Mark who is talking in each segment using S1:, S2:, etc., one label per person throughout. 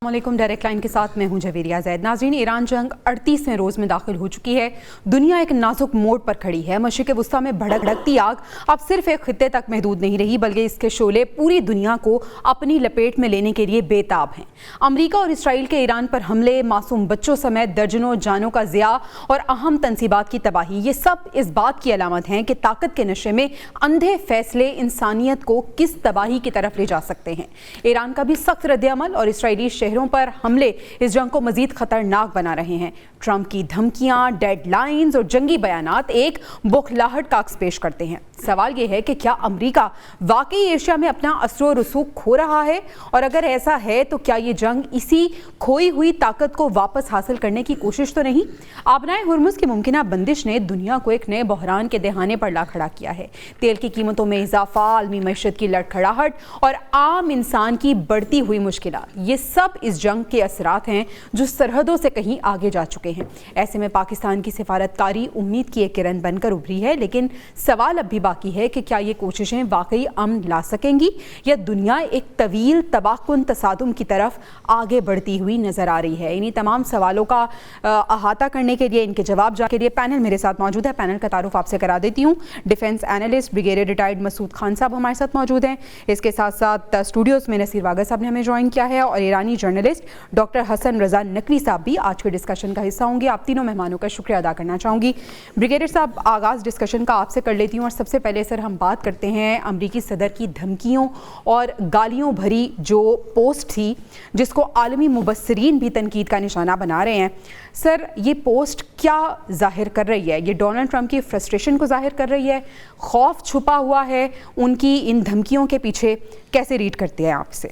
S1: السلام علیکم، direct line کے ساتھ میں ہوں جویریہ زید۔ ناظرین، ایران جنگ 38ویں روز میں داخل ہو چکی ہے۔ دنیا ایک نازک موڑ پر کھڑی ہے۔ مشرق وسطیٰ میں بھڑکتی آگ اب صرف ایک خطے تک محدود نہیں رہی، بلکہ اس کے شعلے پوری دنیا کو اپنی لپیٹ میں لینے کے لیے بے تاب ہیں۔ امریکہ اور اسرائیل کے ایران پر حملے، معصوم بچوں سمیت درجنوں جانوں کا ضیاع اور اہم تنصیبات کی تباہی، یہ سب اس بات کی علامت ہیں کہ طاقت کے نشے میں اندھے فیصلے انسانیت کو کس تباہی کی طرف لے جا سکتے ہیں۔ ایران کا بھی سخت رد عمل اور اسرائیلی شہروں پر حملے اس جنگ کو مزید خطرناک بنا رہے ہیں۔ ٹرمپ کی دھمکیاں، ڈیڈ لائنز اور جنگی بیانات ایک بوکھلاہٹ کا عکس پیش کرتے ہیں۔ سوال یہ ہے کہ کیا امریکہ واقعی ایشیا میں اپنا اثر و رسوخ کھو رہا ہے؟ اور اگر ایسا ہے تو کیا یہ جنگ اسی کھوئی ہوئی طاقت کو واپس حاصل کرنے کی کوشش تو نہیں؟ آبنائے ہرمز کی ممکنہ بندش نے دنیا کو ایک نئے بحران کے دہانے پر لا کھڑا کیا ہے۔ تیل کی قیمتوں میں اضافہ، عالمی معیشت کی لڑکھڑاہٹ اور عام انسان کی بڑھتی ہوئی مشکلات، یہ سب اس جنگ کے اثرات ہیں جو سرحدوں سے کہیں آگے جا چکے ہیں۔ ایسے میں پاکستان کی سفارتکاری امید کی ایک کرن بن کر ابھری ہے، لیکن سوال اب بھی باقی ہے کہ کیا یہ کوششیں واقعی امن لا سکیں گی یا دنیا ایک طویل تباہ کن تصادم کی طرف آگے بڑھتی ہوئی نظر آ رہی ہے؟ انہی تمام سوالوں کا احاطہ کرنے کے لیے، ان کے جواب جاننے کے لیے پینل میرے ساتھ موجود ہے۔ پینل کا تعارف آپ سے کرا دیتی ہوں۔ ڈیفنس اینالسٹ بریگیڈیئر ریٹائرڈ مسعود خان صاحب ہمارے ساتھ موجود ہیں۔ اس کے ساتھ ساتھ اسٹوڈیوز میں نصیر واگا صاحب نے ہمیں جوائن کیا ہے، اور ایرانی جرنلسٹ ڈاکٹر حسن رضا نقوی صاحب بھی آج کے ڈسکشن کا حصہ ہوں گے۔ آپ تینوں مہمانوں کا شکریہ ادا کرنا چاہوں گی۔ بریگیڈیئر صاحب، آغاز ڈسکشن کا آپ سے کر لیتی ہوں، اور سب سے پہلے سر ہم بات کرتے ہیں امریکی صدر کی دھمکیوں اور گالیوں بھری جو پوسٹ تھی، جس کو عالمی مبصرین بھی تنقید کا نشانہ بنا رہے ہیں۔ سر، یہ پوسٹ کیا ظاہر کر رہی ہے؟ یہ ڈونلڈ ٹرمپ کی فرسٹریشن کو ظاہر کر رہی ہے؟ خوف چھپا ہوا ہے ان کی ان دھمکیوں کے پیچھے؟ کیسے ریڈ کرتے ہیں آپ سے؟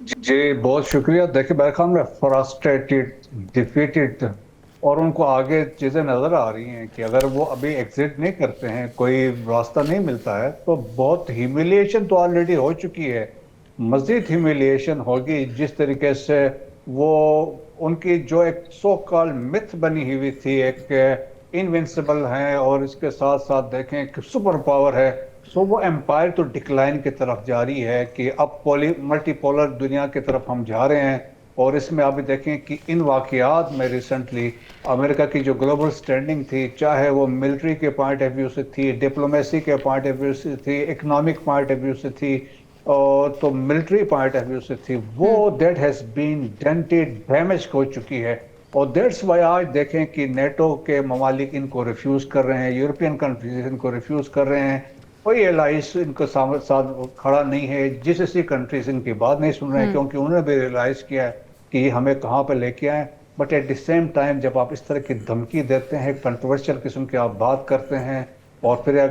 S2: جی بہت شکریہ۔ دیکھیں، میرے خیال میں فرسٹریٹڈ، ڈیفیٹڈ، اور ان کو آگے چیزیں نظر آ رہی ہیں کہ اگر وہ ابھی ایگزٹ نہیں کرتے ہیں، کوئی راستہ نہیں ملتا ہے، تو بہت ہیومیلیشن تو آلریڈی ہو چکی ہے، مزید ہیومیلیشن ہوگی۔ جس طریقے سے وہ ان کی جو ایک سو کال متھ بنی ہوئی تھی، ایک انوینسیبل ہیں اور اس کے ساتھ ساتھ دیکھیں کہ سپر پاور ہے، سو وہ امپائر تو ڈکلائن کی طرف جاری ہے کہ اب ملٹی پولر دنیا کی طرف ہم جا رہے ہیں۔ اور اس میں ابھی دیکھیں کہ ان واقعات میں ریسنٹلی امریکہ کی جو گلوبل سٹینڈنگ تھی، چاہے وہ ملٹری کے پوائنٹ آف ویو سے تھی، ڈپلومیسی کے پوائنٹ آف ویو سے تھی، اکنامک پوائنٹ آف ویو سے تھی، اور تو ملٹری پوائنٹ آف ویو سے تھی، وہ دیٹ ہیز بین ڈینٹڈ، ڈیمیج ہو چکی ہے۔ اور دیٹس وائی آج دیکھیں کہ نیٹو کے ممالک ان کو ریفیوز کر رہے ہیں، یورپین کنٹریز ان کو ریفیوز کر رہے ہیں، کوئی الائنس ان کو ساتھ کھڑا نہیں ہے، جس اسی کنٹریز ان کی بات نہیں سن رہے ہیں، کیونکہ انہوں نے بھی ریلائز کیا ہے کہ یہ ہمیں کہاں پہ لے کے آئیں۔ But at the same time جب آپ اس طرح کی دھمکی دیتے ہیں، کنٹروورشل قسم کی آپ بات کرتے ہیں، اور پھر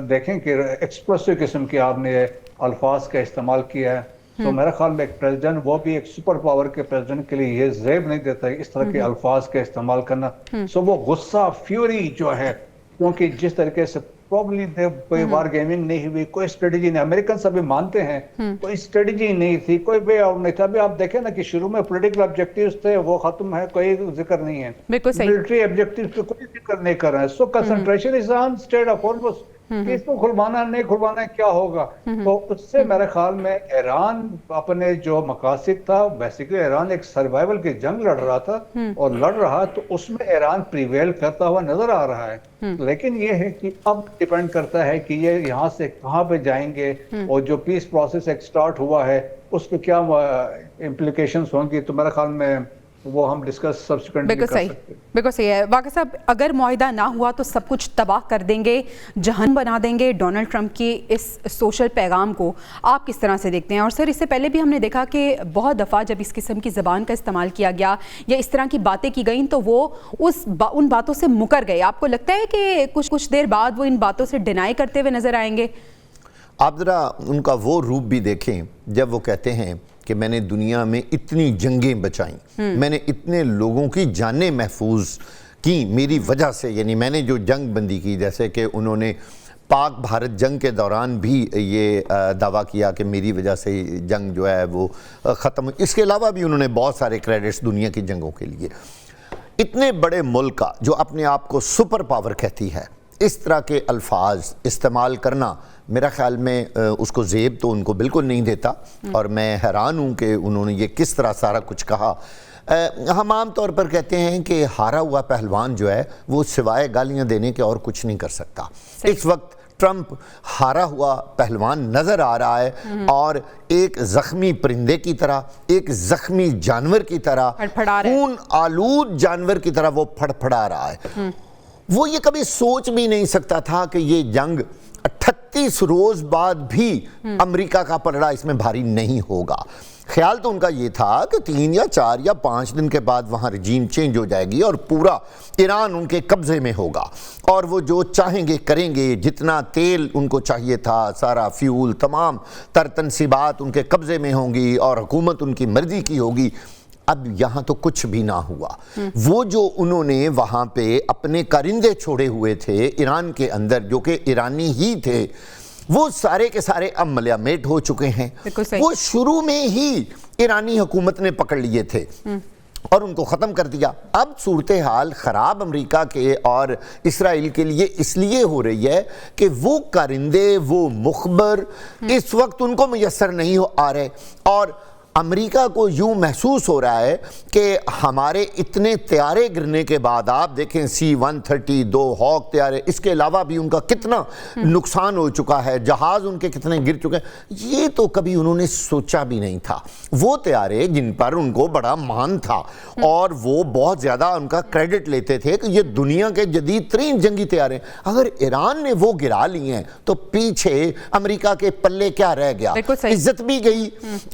S2: دیکھیں کہ ایکسپریسو قسم کے آپ نے الفاظ کا استعمال کیا ہے، تو میرا خیال میں ایک پریزیڈنٹ، وہ بھی ایک سپر پاور کے پریزیڈنٹ کے لیے یہ زیب نہیں دیتا ہے اس طرح کے الفاظ کا استعمال کرنا۔ سو وہ غصہ، فیوری جو ہے، کیونکہ جس طریقے سے پروبلی کوئی وار گیمنگ نہیں ہوئی، کوئی اسٹریٹجی نہیں، امریکن سبھی مانتے ہیں کوئی اسٹریٹجی نہیں تھی، کوئی وے آؤٹ نہیں تھا۔ ابھی آپ دیکھیں نا کہ شروع میں پولیٹیکل آبجیکٹیوز تھے، وہ ختم ہے، کوئی ذکر نہیں ہے، ملٹری آبجیکٹیوز پہ کوئی ذکر نہیں کر رہے ہیں۔ So concentration is on state of harms, کہ اس کو کھلوانا نہیں کھلوانا کیا ہوگا۔ تو اس سے میرے خیال میں ایران اپنے جو مقاصد تھا، بیسیکلی ایران ایک سروائیول کی جنگ لڑ رہا تھا، اور لڑ رہا تو اس میں ایران پریویل کرتا ہوا نظر آ رہا ہے۔ لیکن یہ ہے کہ اب ڈیپینڈ کرتا ہے کہ یہ یہاں سے کہاں پہ جائیں گے، اور جو پیس پروسیس ایک سٹارٹ ہوا ہے اس پہ کیا امپلیکیشنز ہوں گی، تو میرے خیال میں وہ ہم ڈسکس سبسیکوینٹلی کر سکتے ہیں۔
S1: بالکل صحیح ہے واقع صاحب، اگر معاہدہ نہ ہوا تو سب کچھ تباہ کر دیں گے، جہنم بنا دیں گے۔ ڈونلڈ ٹرمپ کی اس سوشل پیغام کو آپ کس طرح سے دیکھتے ہیں؟ اور سر، اس سے پہلے بھی ہم نے دیکھا کہ بہت دفعہ جب اس قسم کی زبان کا استعمال کیا گیا یا اس طرح کی باتیں کی گئیں تو وہ ان باتوں سے مکر گئے۔ آپ کو لگتا ہے کہ کچھ دیر بعد وہ ان باتوں سے ڈینائی کرتے ہوئے نظر آئیں گے؟
S3: آپ ذرا ان کا وہ روپ بھی دیکھیں جب وہ کہتے ہیں کہ میں نے دنیا میں اتنی جنگیں بچائیں، میں نے اتنے لوگوں کی جانیں محفوظ کی میری وجہ سے، یعنی میں نے جو جنگ بندی کی، جیسے کہ انہوں نے پاک بھارت جنگ کے دوران بھی یہ دعویٰ کیا کہ میری وجہ سے جنگ جو ہے وہ ختم۔ اس کے علاوہ بھی انہوں نے بہت سارے کریڈٹس دنیا کی جنگوں کے لیے۔ اتنے بڑے ملک کا جو اپنے آپ کو سپر پاور کہتی ہے، اس طرح کے الفاظ استعمال کرنا میرا خیال میں اس کو زیب تو ان کو بالکل نہیں دیتا، اور میں حیران ہوں کہ انہوں نے یہ کس طرح سارا کچھ کہا۔ ہم عام طور پر کہتے ہیں کہ ہارا ہوا پہلوان جو ہے وہ سوائے گالیاں دینے کے اور کچھ نہیں کر سکتا۔ اس وقت ٹرمپ ہارا ہوا پہلوان نظر آ رہا ہے، اور ایک زخمی پرندے کی طرح، ایک زخمی جانور کی طرح، خون آلود جانور کی طرح وہ پھڑ پھڑا رہا ہے۔ وہ یہ کبھی سوچ بھی نہیں سکتا تھا کہ یہ جنگ 38 روز بعد بھی امریکہ کا پلڑا اس میں بھاری نہیں ہوگا۔ خیال تو ان کا یہ تھا کہ 3 یا 4 یا 5 دن کے بعد وہاں رجیم چینج ہو جائے گی اور پورا ایران ان کے قبضے میں ہوگا، اور وہ جو چاہیں گے کریں گے، جتنا تیل ان کو چاہیے تھا، سارا فیول، تمام تر تنصیبات ان کے قبضے میں ہوں گی، اور حکومت ان کی مرضی کی ہوگی۔ اب یہاں تو کچھ بھی نہ ہوا۔ وہ جو انہوں نے وہاں پہ اپنے کرندے چھوڑے ہوئے تھے ایران کے اندر، جو کہ ایرانی ہی تھے، وہ سارے کے سارے اب ملیامیٹ ہو چکے ہیں۔ وہ شروع میں ہی ایرانی حکومت نے پکڑ لیے تھے اور ان کو ختم کر دیا۔ اب صورتحال خراب امریکہ کے اور اسرائیل کے لیے اس لیے ہو رہی ہے کہ وہ کرندے، وہ مخبر اس وقت ان کو میسر نہیں آ رہے، اور امریکہ کو یوں محسوس ہو رہا ہے کہ ہمارے اتنے طیارے گرنے کے بعد، آپ دیکھیں C-130 2 ہاک طیارے، اس کے علاوہ بھی ان کا کتنا نقصان ہو چکا ہے، جہاز ان کے کتنے گر چکے ہیں، یہ تو کبھی انہوں نے سوچا بھی نہیں تھا۔ وہ طیارے جن پر ان کو بڑا مان تھا اور وہ بہت زیادہ ان کا کریڈٹ لیتے تھے کہ یہ دنیا کے جدید ترین جنگی طیارے، اگر ایران نے وہ گرا لیے ہیں تو پیچھے امریکہ کے پلے کیا رہ گیا؟ عزت بھی گئی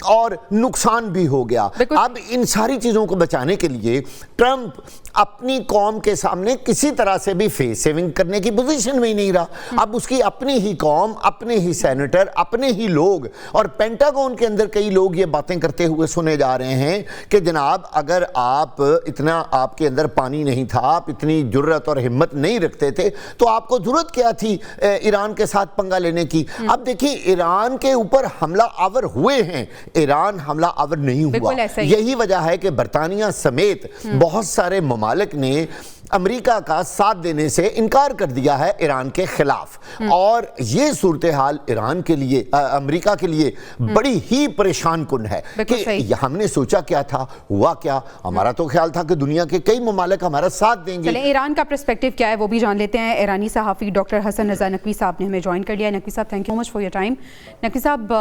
S3: اور نقصان بھی ہو گیا۔ اب ان ساری چیزوں کو بچانے کے لیے ٹرمپ اپنی قوم کے سامنے کسی طرح سے بھی فیس سیونگ کرنے کی پوزیشن میں ہی نہیں رہا۔ اب اس کی اپنی ہی قوم، اپنے ہی سینیٹر، اپنے ہی لوگ، اور پینٹاگون کے اندر کئی لوگ یہ باتیں کرتے ہوئے سنے جا رہے ہیں کہ جناب اگر آپ کے اندر پانی نہیں تھا، آپ اتنی جرت اور ہمت نہیں رکھتے تھے، تو آپ کو ضرورت کیا تھی ایران کے ساتھ پنگا لینے کی؟ اب دیکھیں ایران کے اوپر حملہ آور ہوئے ہیں، ایران حملہ آور نہیں ہوا۔ یہی وجہ ہے کہ برطانیہ سمیت بہت سارے ممالک نے امریکہ کا ساتھ دینے سے انکار کر دیا ہے ایران کے خلاف، اور یہ صورتحال ایران کے لیے، امریکہ کے لیے بڑی ہی پریشان کن ہے کہ ہم نے سوچا کیا تھا، ہوا کیا؟ ہمارا تو خیال تھا کہ دنیا کے کئی ممالک ہمارا ساتھ دیں گے۔
S1: چلیں ایران کا پرسپیکٹیو کیا ہے وہ بھی جان لیتے ہیں۔ ایرانی صحافی ڈاکٹر حسن رضا نقوی صاحب نے ہمیں جوائن کر لیا۔ نقوی صاحب thank you much for your time. Naqvi صاحب،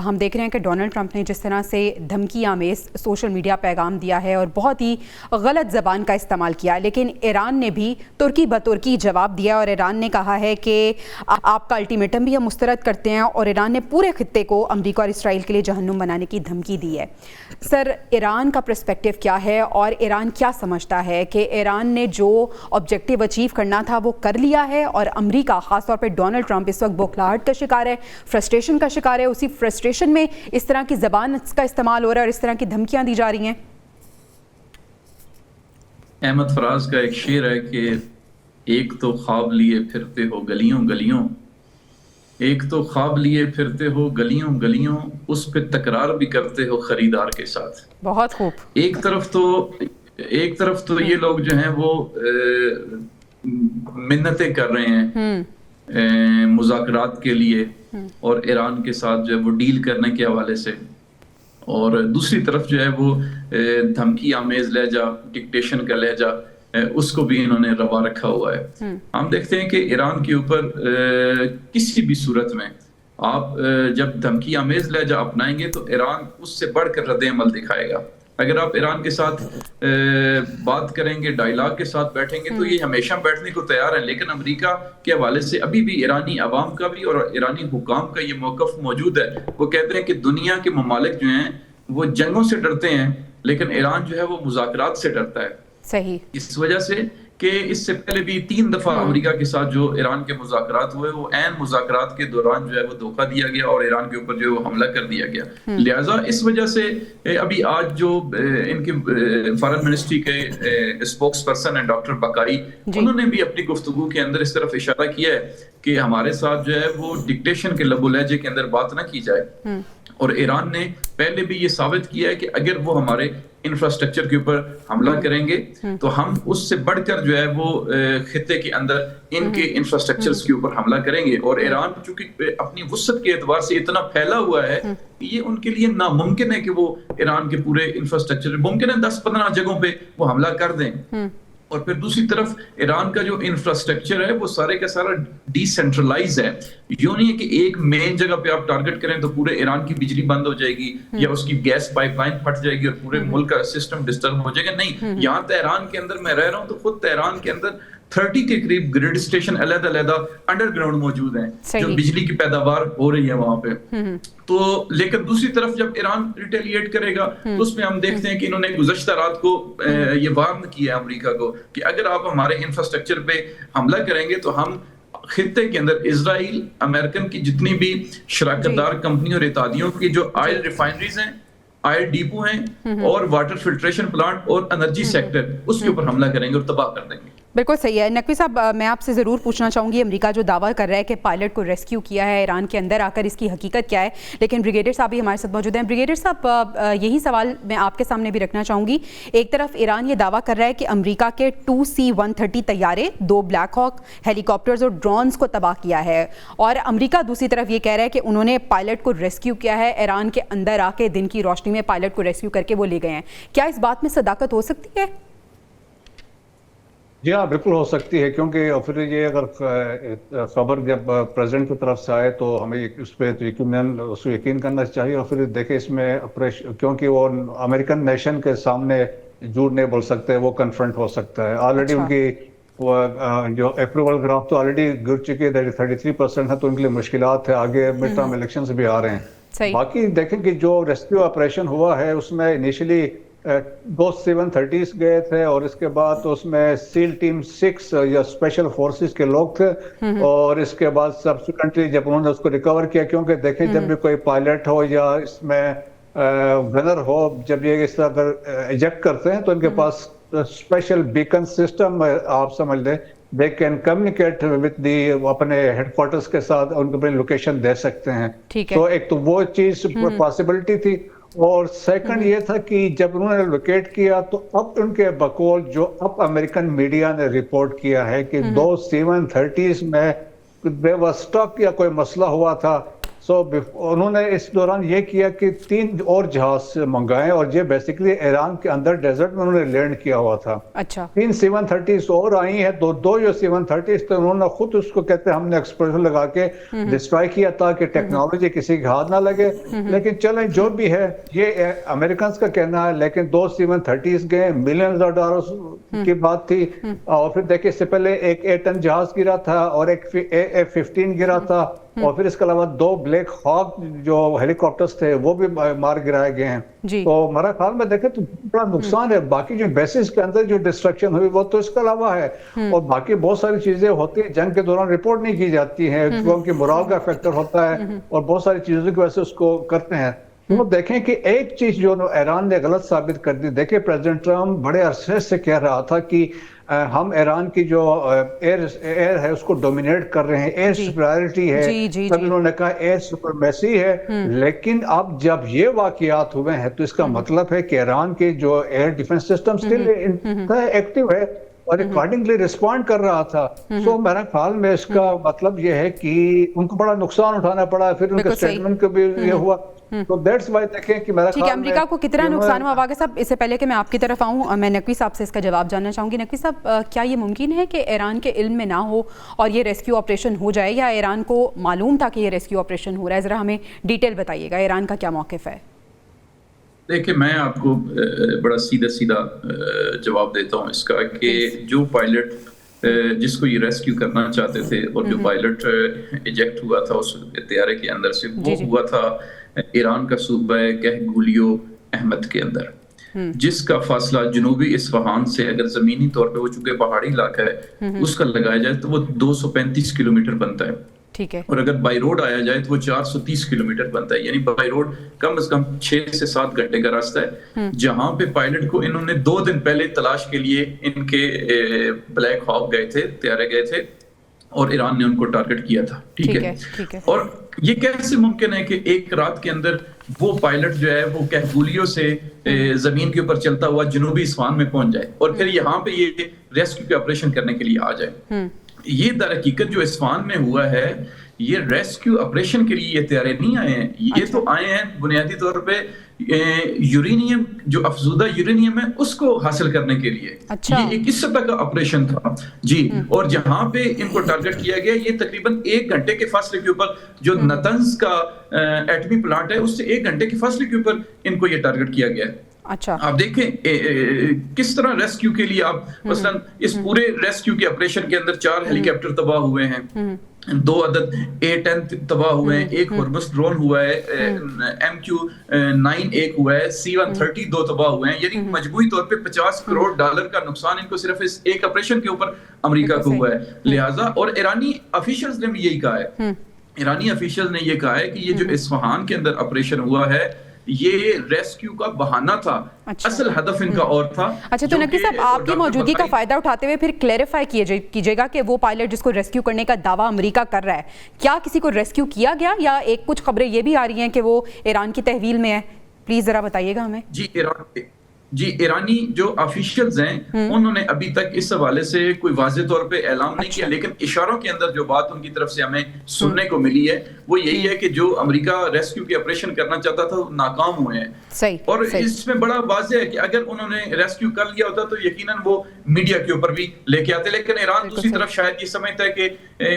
S1: ہم دیکھ رہے ہیں کہ ڈونلڈ ٹرمپ نے جس طرح سے دھمکی آمیز سوشل میڈیا پیغام دیا ہے اور بہت ہی غلط زبان کا استعمال کیا، لیکن ایران نے بھی ترکی بترکی جواب دیا، اور ایران نے کہا ہے کہ آپ کا الٹیمیٹم بھی ہم مسترد کرتے ہیں، اور ایران نے پورے خطے کو امریکہ اور اسرائیل کے لیے جہنم بنانے کی دھمکی دی ہے۔ سر، ایران کا پرسپیکٹیو کیا ہے، اور ایران کیا سمجھتا ہے کہ ایران نے جو آبجیکٹیو اچیو کرنا تھا وہ کر لیا ہے، اور امریکہ خاص طور پہ ڈونلڈ ٹرمپ اس وقت بوکھلاہٹ کا شکار ہے، فرسٹریشن کا شکار ہے، اسی فرسٹریشن میں اس طرح کی زبان کا استعمال ہو رہا ہے اور اس طرح کی دھمکیاں دی جا رہی ہیں؟
S4: احمد فراز کا ایک شعر ہے کہ ایک تو خواب لیے پھرتے ہو گلیوں گلیوں، ایک تو خواب لیے پھرتے ہو گلیوں گلیوں، اس پہ تکرار بھی کرتے ہو خریدار کے ساتھ۔
S1: بہت خوب۔
S4: ایک طرف تو یہ لوگ جو ہیں وہ منتیں کر رہے ہیں مذاکرات کے لیے اور ایران کے ساتھ جو ہے وہ ڈیل کرنے کے حوالے سے، اور دوسری طرف جو ہے وہ دھمکی آمیز لہجہ، ڈکٹیشن کا لہجہ، اس کو بھی انہوں نے روا رکھا ہوا ہے۔ ہم دیکھتے ہیں کہ ایران کے اوپر کسی بھی صورت میں آپ جب دھمکی آمیز لہجہ اپنائیں گے تو ایران اس سے بڑھ کر رد عمل دکھائے گا۔ اگر آپ ایران کے ساتھ بات کریں گے، ڈائیلاگ کے ساتھ بیٹھیں گے، تو یہ ہمیشہ بیٹھنے کو تیار ہیں، لیکن امریکہ کے حوالے سے ابھی بھی ایرانی عوام کا بھی اور ایرانی حکام کا یہ موقف موجود ہے۔ وہ کہتے ہیں کہ دنیا کے ممالک جو ہیں وہ جنگوں سے ڈرتے ہیں، لیکن ایران جو ہے وہ مذاکرات سے ڈرتا ہے۔
S1: صحیح۔
S4: اس وجہ سے کہ اس سے پہلے بھی 3 دفعہ امریکہ کے ساتھ جو ایران کے مذاکرات ہوئے، وہ عین مذاکرات کے دوران جو ہے وہ دھوکہ دیا گیا اور ایران کے اوپر جو ہے وہ حملہ کر دیا گیا۔ لہٰذا اس وجہ سے ابھی آج جو ان کے فارن منسٹری کے اسپوکس پرسن ہیں ڈاکٹر بقائی، انہوں نے بھی اپنی گفتگو کے اندر اس طرف اشارہ کیا ہے کہ ہمارے ساتھ جو ہے وہ ڈکٹیشن کے لب و لہجے کے اندر بات نہ کی جائے۔ اور ایران نے پہلے بھی یہ ثابت کیا ہے کہ اگر وہ ہمارے انفراسٹرکچر کے اوپر حملہ کریں گے تو ہم اس سے بڑھ کر جو ہے وہ خطے کے اندر ان کے انفراسٹرکچرز کے اوپر حملہ کریں گے. اور ایران چونکہ اپنی وسعت کے اعتبار سے اتنا پھیلا ہوا ہے کہ یہ ان کے لیے ناممکن ہے کہ وہ ایران کے پورے انفراسٹرکچر، ممکن ہے 10-15 جگہوں پہ وہ حملہ کر دیں. اور پھر دوسری طرف ایران کا جو انفراسٹرکچر ہے وہ سارے کا سارا ڈی سینٹرلائز ہے. یوں نہیں ہے کہ ایک مین جگہ پہ آپ ٹارگٹ کریں تو پورے ایران کی بجلی بند ہو جائے گی یا اس کی گیس پائپ لائن پھٹ جائے گی اور پورے ملک کا سسٹم ڈسٹرب ہو جائے گا. نہیں، یہاں تہران کے اندر میں رہ رہا ہوں تو خود تہران کے اندر 30 کے قریب گریڈ اسٹیشن علیحدہ انڈر گراؤنڈ موجود ہیں جو بجلی کی پیداوار ہو رہی ہے وہاں پہ. تو لیکن دوسری طرف جب ایران ریٹیلیٹ کرے گا تو اس میں ہم دیکھتے ہیں کہ انہوں نے گزشتہ رات کو یہ وارن کیا ہے امریکہ کو کہ اگر آپ ہمارے انفراسٹرکچر پہ حملہ کریں گے تو ہم خطے کے اندر اسرائیل، امریکن کی جتنی بھی شراکت دار کمپنی اور اتحادیوں کی جو آئل ریفائنریز ہیں، آئل ڈیپو ہیں اور واٹر فلٹریشن پلانٹ اور انرجی سیکٹر، اس کے اوپر حملہ کریں گے اور تباہ کر دیں گے.
S1: بالکل صحیح ہے. نقوی صاحب، میں آپ سے ضرور پوچھنا چاہوں گی، امریکہ جو دعویٰ کر رہا ہے کہ پائلٹ کو ریسکیو کیا ہے ایران کے اندر آ کر، اس کی حقیقت کیا ہے؟ لیکن بریگیڈیئر صاحب بھی ہمارے ساتھ موجود ہیں. بریگیڈیئر صاحب، یہی سوال میں آپ کے سامنے بھی رکھنا چاہوں گی. ایک طرف ایران یہ دعویٰ کر رہا ہے کہ امریکہ کے 2C-130 طیارے، 2 بلیک ہاک ہیلی کاپٹرز اور ڈرونز کو تباہ کیا ہے، اور امریکہ دوسری طرف یہ کہہ رہا ہے کہ انہوں نے پائلٹ کو ریسکیو کیا ہے، ایران کے اندر آ کے دن کی روشنی میں پائلٹ کو ریسکیو کر کے وہ لے گئے ہیں. کیا اس بات میں صداقت ہو سکتی ہے؟
S2: جی ہاں، بالکل ہو سکتی ہے، کیونکہ پھر یہ اگر خبر جب پریزیڈنٹ کی طرف سے آئے تو ہمیں اس پہ یقین کرنا چاہیے. اور پھر دیکھیں اس میں کیونکہ وہ امریکن نیشن کے سامنے جھوٹ نہیں بول سکتے، وہ کنفرنٹ ہو سکتا ہے. آلریڈی ان کی جو اپروول گراف تو آلریڈی گر چکی ہے، 33% ہے، تو ان کے لیے مشکلات ہے. آگے مڈ ٹرم الیکشنز بھی آ رہے ہیں. باقی دیکھیں کہ جو ریسکیو آپریشن ہوا ہے اس میں انیشلی 2 C-130 گئے تھے اور اس کے بعد اس میں سیل ٹیم 6 یا اسپیشل فورسز کے لوگ تھے. اور اس کے بعد سبسیکوئنٹلی جب انہوں نے اس کو ریکور کیا، کیونکہ دیکھیں جب بھی کوئی پائلٹ ہو یا اس میں گنر ہو، جب یہ اس طرح ایجیکٹ کرتے ہیں تو ان کے پاس اسپیشل بیکن سسٹم آپ سمجھ لیں، they can communicate with the, اپنے ہیڈ کوارٹرز کے ساتھ ان کو اپنی لوکیشن دے سکتے ہیں. تو ایک تو وہ چیز پاسبلٹی تھی. اور سیکنڈ یہ تھا کہ جب انہوں نے لوکیٹ کیا تو اب ان کے بقول جو اب امریکن میڈیا نے رپورٹ کیا ہے کہ 2 C-130 میں بے واسطہ یا کوئی مسئلہ ہوا تھا. انہوں نے اس دوران یہ کیا کہ 3 اور جہاز منگائے اور یہ بیسیکلی ایران کے اندر ڈیزرٹ میں انہوں نے لینڈ کیا ہوا تھا. 3 C-130 اور آئی ہیں، 2 جو C-130 تھے انہوں نے خود اس کو کہتے ہیں ہم نے ایکسپلوژن لگا کے ڈسٹرائے کیا تاکہ ٹیکنالوجی کسی کے ہاتھ نہ لگے. لیکن چلیں جو بھی ہے، یہ امریکنز کا کہنا ہے. لیکن 2 C-130 گئے، ملینز آف ڈالرز کی بات تھی. اور پھر دیکھیں اس سے پہلے ایک A-10 جہاز گرا تھا اور ایک A-15 گرا تھا. اور پھر اس کے علاوہ 2 بلیک ہاک جو ہیلی کاپٹرز تھے وہ بھی مار گرائے گئے ہیں. تو ہمارا خیال میں دیکھیں تو بڑا نقصان ہے. باقی جو بیسز کے اندر جو ڈسٹرکشن ہوئی وہ تو اس کے علاوہ ہے. اور باقی بہت ساری چیزیں ہوتی ہیں جنگ کے دوران رپورٹ نہیں کی جاتی ہیں کیونکہ مورال کا فیکٹر ہوتا ہے اور بہت ساری چیزوں کی وجہ سے اس کو کرتے ہیں. تو دیکھیں کہ ایک چیز جو ایران نے غلط ثابت کر دی. دیکھیں پریزیڈنٹ ٹرمپ بڑے عرصے سے کہہ رہا تھا کہ ہم ایران کی جو ایئر ہے اس کو ڈومینیٹ کر رہے ہیں، ایئر سپیریورٹی ہے. تب انہوں نے کہا ایئر سپریمیسی ہے. لیکن اب جب یہ واقعات ہوئے ہیں تو اس کا مطلب ہے کہ ایران کے جو air defence system still active ہے اور اکارڈنگلی رسپونڈ کر رہا تھا. سو میرا خیال میں اس کا مطلب یہ ہے کہ ان کو بڑا نقصان اٹھانا پڑا. پھر ان کے اسٹیٹمنٹ کو بھی یہ ہوا. تو دیٹس وائی دیکھیں کہ میرا خیال میں
S1: امریکہ کو کتنا نقصان ہوا. واقع صاحب، اس سے پہلے کہ میں آپ کی طرف آؤں، میں نقوی صاحب سے اس کا جواب جاننا چاہوں گی. نقوی صاحب، کیا یہ ممکن ہے کہ ایران کے علم میں نہ ہو اور یہ ریسکیو آپریشن ہو جائے، یا ایران کو معلوم تھا کہ یہ ریسکیو آپریشن ہو رہا ہے؟ ذرا ہمیں ڈیٹیل بتائیے گا، ایران کا کیا موقف ہے؟
S4: دیکھیں، میں آپ کو بڑا سیدھا جواب دیتا ہوں اس کا کہ جو پائلٹ جس کو یہ ریسکیو کرنا چاہتے تھے اور جو پائلٹ ایجیکٹ ہوا تھا اس طیارے کے اندر سے، وہ ہوا تھا ایران کا صوبہ گولیو احمد کے اندر، جس کا فاصلہ جنوبی اصفہان سے اگر زمینی طور پہ وہ چونکہ پہاڑی علاقہ ہے اس کا لگایا جائے تو وہ 235 کلومیٹر بنتا ہے. ٹھیک ہے. اور اگر بائی روڈ آیا جائے تو وہ 430 کلومیٹر بنتا ہے. یعنی بائی روڈ کم از کم 6 سے 7 گھنٹے کا راستہ ہے. جہاں پہ پائلٹ کو انہوں نے 2 دن پہلے تلاش کے لیے ان کے بلیک ہاک گئے تھے، طیارے گئے تھے اور ایران نے ان کو ٹارگٹ کیا تھا. ٹھیک ہے. اور یہ کیسے ممکن ہے کہ ایک رات کے اندر وہ پائلٹ جو ہے وہ کہکولیوں سے زمین کے اوپر چلتا ہوا جنوبی اصفہان میں پہنچ جائے اور پھر یہاں پہ یہ ریسکیو کے آپریشن کرنے کے لیے آ جائے. یہ در حقیقت جو اصفہان میں ہوا ہے یہ ریسکیو آپریشن کے لیے یہ تیارے نہیں آئے ہیں. یہ تو آئے ہیں بنیادی طور پہ یورینیم جو افزودہ یورینیم ہے اس کو حاصل کرنے کے لیے. یہ ایک اس سطح کا آپریشن تھا جی. اور جہاں پہ ان کو ٹارگٹ کیا گیا یہ تقریباً 1 گھنٹے کے فاصلے کے اوپر جو نتنز کا ایٹمی پلانٹ ہے اس سے 1 گھنٹے کے فاصلے کے اوپر ان کو یہ ٹارگٹ کیا گیا ہے.
S1: اچھا
S4: آپ دیکھیں کس طرح ریسکیو کے لیے آپ مثلا اس پورے ریسکیو کے آپریشن کے اندر 4 ہیلی کاپٹر تباہ ہوئے ہیں, 2 عدد A-10 تباہ ہوئے ہیں, 1 ہورمس ڈرون ہوا ہے, MQ-9 1 ہوا ہے, C-130 2 تباہ ہوئے ہیں. یعنی مجموعی طور پہ $50 کروڑ کا نقصان ان کو صرف اس ایک آپریشن کے اوپر امریکہ کو ہوا ہے. لہٰذا اور ایرانی آفیشلز نے بھی یہی کہا ہے, ایرانی آفیشلز نے یہ کہا ہے کہ یہ جو اصفہان کے اندر آپریشن ہوا ہے یہ ریسکیو کا بہانہ تھا, اصل ہدف ان کا اور تھا.
S1: اچھا تو نقوی صاحب آپ کی موجودگی کا فائدہ اٹھاتے ہوئے پھر کلیریفائی کیجیے گا کہ وہ پائلٹ جس کو ریسکیو کرنے کا دعویٰ امریکہ کر رہا ہے کیا کسی کو ریسکیو کیا گیا یا ایک کچھ خبریں یہ بھی آ رہی ہیں کہ وہ ایران کی تحویل میں ہے؟ پلیز ذرا بتائیے گا ہمیں.
S4: جی ایرانی جو آفیشلز ہیں انہوں نے ابھی تک اس حوالے سے کوئی واضح طور پہ اعلان نہیں کیا, لیکن اشاروں کے اندر جو بات ان کی طرف سے ہمیں سننے کو ملی ہے وہ یہی ہے کہ جو امریکہ ریسکیو کی آپریشن کرنا چاہتا تھا وہ ناکام ہوئے ہیں. اور اس میں بڑا واضح ہے کہ اگر انہوں نے ریسکیو کر لیا ہوتا تو یقیناً وہ میڈیا کے اوپر بھی لے کے آتے, لیکن ایران دوسری طرف شاید یہ سمجھتا ہے کہ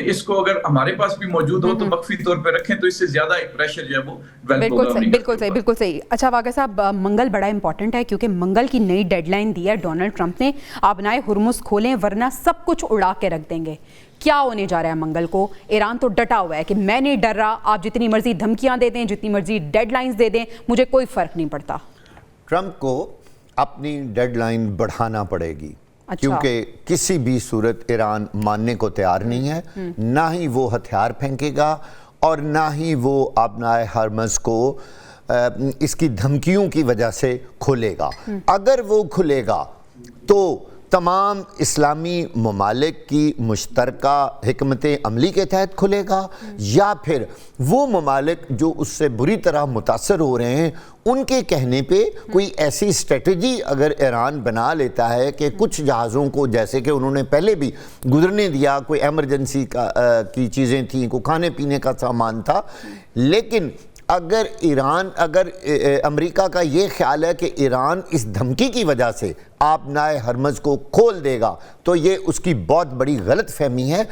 S4: اس کو اگر ہمارے پاس بھی موجود ہو تو مخفی طور پہ رکھیں تو اس سے زیادہ ایک پریشر جو ہے وہ
S1: بالکل صحیح. اچھا واقعہ صاحب منگل بڑا امپورٹنٹ ہے کیونکہ منگل کی نئی ڈیڈ لائن دی ہے ڈونلڈ ٹرمپ نے, آبنائے ہرمز کھولیں ورنہ سب کچھ اڑا کے رکھ دیں گے. کیا ہونے جا رہا ہے منگل کو؟ ایران تو ڈٹا ہوا ہے کہ میں نہیں ڈر رہا, آپ جتنی مرضی دھمکیاں دے دیں, جتنی مرضی ڈیڈ لائنز دے دیں, مجھے کوئی فرق نہیں پڑتا.
S3: ٹرمپ کو اپنی ڈیڈ لائن بڑھانا پڑے گی کیونکہ کسی بھی صورت ایران ماننے کو تیار نہیں ہے, نہ ہی وہ ہتھیار پھینکے گا اور نہ ہی وہ آبنائے ہرمز کو اس کی دھمکیوں کی وجہ سے کھولے گا. اگر وہ کھلے گا تو تمام اسلامی ممالک کی مشترکہ حکمت عملی کے تحت کھلے گا یا پھر وہ ممالک جو اس سے بری طرح متاثر ہو رہے ہیں ان کے کہنے پہ کوئی ایسی اسٹریٹجی اگر ایران بنا لیتا ہے کہ کچھ جہازوں کو جیسے کہ انہوں نے پہلے بھی گزرنے دیا, کوئی ایمرجنسی کی چیزیں تھیں, کوئی کھانے پینے کا سامان تھا, لیکن اگر امریکہ کا یہ خیال ہے کہ ایران اس دھمکی کی وجہ سے آبنائے ہرمز کو کھول دے گا تو یہ اس کی بہت بڑی غلط فہمی ہے.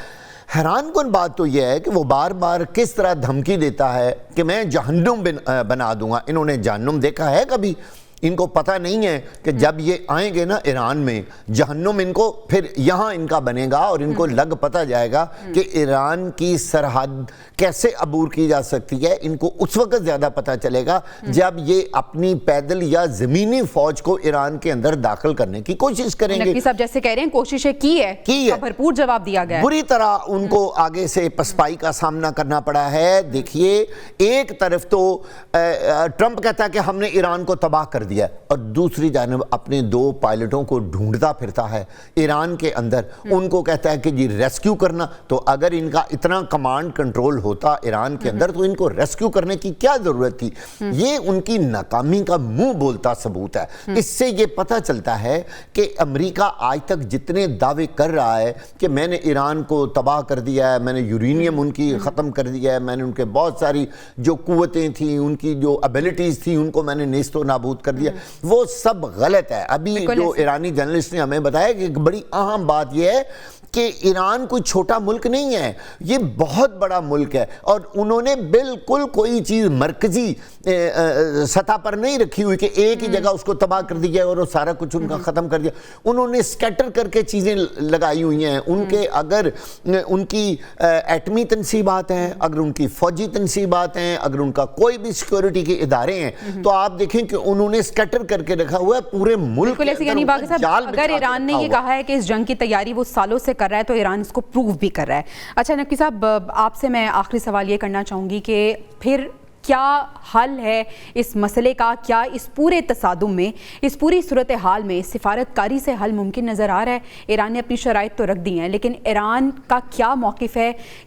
S3: حیران کن بات تو یہ ہے کہ وہ بار بار کس طرح دھمکی دیتا ہے کہ میں جہنم بنا دوں گا. انہوں نے جہنم دیکھا ہے کبھی؟ ان کو پتہ نہیں ہے کہ جب یہ آئیں گے نا ایران میں جہنم ان کو پھر یہاں ان کا بنے گا اور ان کو لگ پتہ جائے گا کہ ایران کی سرحد کیسے عبور کی جا سکتی ہے. ان کو اس وقت زیادہ پتہ چلے گا جب یہ اپنی پیدل یا زمینی فوج کو ایران کے اندر داخل کرنے کی کوشش کریں گے.
S1: نقوی صاحب جیسے کہہ رہے ہیں کوششیں کی ہے, بھرپور جواب دیا گیا ہے,
S3: بری طرح ان کو آگے سے پسپائی کا سامنا کرنا پڑا ہے. دیکھیے ایک طرف تو ٹرمپ کہتا ہے کہ ہم نے ایران کو تباہ کر دیا اور دوسری جانب اپنے 2 پائلٹوں کو ڈھونڈتا پھرتا ہے ایران کے اندر, ان کو کہتا ہے کہ جی ریسکیو کرنا. تو اگر ان کا اتنا کمانڈ کنٹرول ہوتا ایران کے اندر تو ان کو ریسکیو کرنے کی کیا ضرورت تھی؟ یہ ان کی ناکامی کا منہ بولتا ثبوت ہے. اس سے یہ پتہ چلتا ہے کہ امریکہ آج تک جتنے دعوے کر رہا ہے کہ میں نے ایران کو تباہ کر دیا ہے, میں نے یورینیم ان کی ختم کر دیا ہے, میں نے ان کے بہت ساری جو قوتیں تھیں, ان کی جو ابیلٹیز تھیں ان کو میں نے نیست و نابود کر دیا, وہ سب غلط ہے. ابھی جو ایرانی جرنلسٹ نے ہمیں بتایا کہ ایک بڑی اہم بات یہ ہے کہ ایران کوئی چھوٹا ملک نہیں ہے, یہ بہت بڑا ملک ہے اور انہوں نے بالکل کوئی چیز مرکزی سطح پر نہیں رکھی ہوئی کہ ایک ہی جگہ اس کو تباہ کر دیا اور وہ سارا کچھ ان کا ختم کر دیا. انہوں نے سکیٹر کر کے چیزیں لگائی ہوئی ہیں. ان کے اگر ان کی ایٹمی تنصیبات ہیں, اگر ان کی فوجی تنصیبات ہیں, اگر ان کا کوئی بھی سیکیورٹی کے ادارے ہیں تو آپ دیکھیں کہ انہوں نے سکیٹر کر کے رکھا ہوا ہے پورے ملک کے اندر.
S1: اگر ایران نے یہ کہا ہے کہ اس جنگ کی تیاری وہ سالوں سے کر رہا ہے تو ایران اس کو پروف بھی کر رہا ہے. اچھا نقوی صاحب آپ سے میں آخری سوال یہ کرنا چاہوں گی کہ پھر کیا حل ہے اس مسئلے کا؟ کیا اس پورے تصادم میں, اس پوری صورتحال میں سفارت کاری سے حل ممکن نظر آ رہا ہے؟ ایران نے اپنی شرائط تو رکھ دی ہیں لیکن ایران کا کیا موقف ہے؟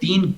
S4: 3